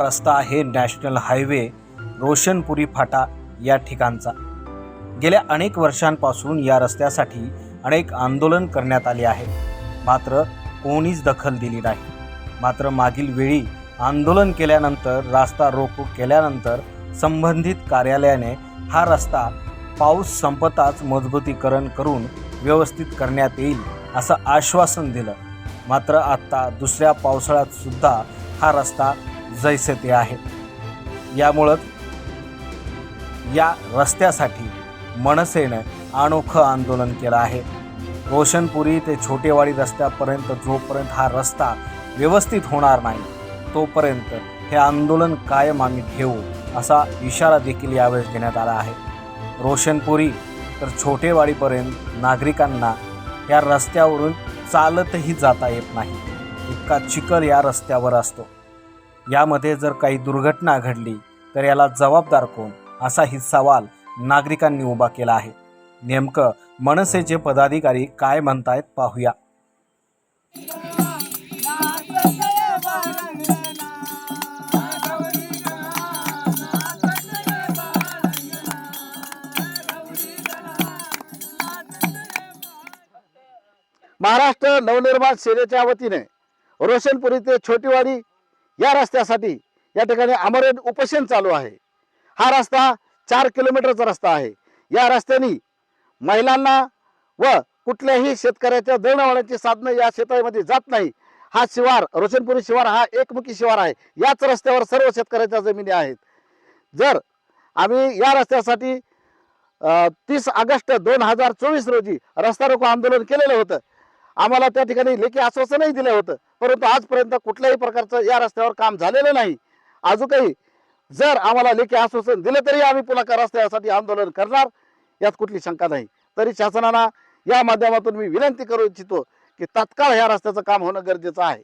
रस्ता आहे national highway रोशनपुरी फाटा या ठिकाणचा। गेल्या अनेक वर्षांपासून या रस्त्यासाठी अनेक आंदोलन करण्यात आले आहे, मात्र कोणीच दखल दिली नाही। मात्र मागील वेळी आंदोलन केल्यानंतर, रास्ता रोको केल्यानंतर संबंधित कार्यालयाने हा रस्ता पाऊस संपताच मजबूतीकरण करून व्यवस्थित करण्यात येईल असं आश्वासन दिलं। मात्र आता दुसऱ्या पावसाळ्यात सुद्धा हा रस्ता जैसे ते आहे। यामुळे या रस्त्यासाठी मनसेने अनोखं आंदोलन केलं आहे। रोशनपुरी ते छोटेवाडी रस्त्यापर्यंत जोपर्यंत हा रस्ता व्यवस्थित होणार नाही तोपर्यंत हे आंदोलन कायम आम्ही ठेवू असा इशारा देखील यावेळेस देण्यात आला आहे। रोशनपुरी तर छोटेवाडीपर्यंत नागरिकांना या रस्त्यावरून चालतही जाता येत नाही, इतका चिखल या रस्त्यावर असतो। यामध्ये जर काही दुर्घटना घडली तर याला जबाबदार कोण, असाही सवाल नागरिकांनी उभा केला आहे। नेमकं मनसेचे पदाधिकारी काय म्हणतायत पाहूया। महाराष्ट्र नवनिर्माण सेनेच्या वतीने रोशनपुरी ते छोटीवाडी या रस्त्यासाठी या ठिकाणी आमरण उपोषण चालू आहे। हा रस्ता 4 किलोमीटरचा रस्ता आहे। या रस्त्याने महिलांना व कुठल्याही शेतकऱ्याच्या दळणवळणाची साधनं या शेतामध्ये जात नाही। हा शिवार रोशनपुरी शिवार हा एकमुखी शिवार आहे। याच रस्त्यावर सर्व शेतकऱ्याच्या जमिनी आहेत। जर आम्ही या रस्त्यासाठी 30 ऑगस्ट 2024 रोजी रस्ता रोको आंदोलन केलेलं होतं। आम्हाला त्या ठिकाणी लेखी आश्वासनही दिलं होतं, परंतु आजपर्यंत कुठल्याही प्रकारचं या रस्त्यावर काम झालेलं नाही। अजूनही जर आम्हाला लेखी आश्वासन दिलं तरी आम्ही पुन्हा रस्त्यासाठी आंदोलन करणार, यात कुठली शंका नाही। तरी शासनाला या माध्यमातून मी विनंती करू इच्छितो की तात्काळ या रस्त्याचं काम होणं गरजेचं आहे।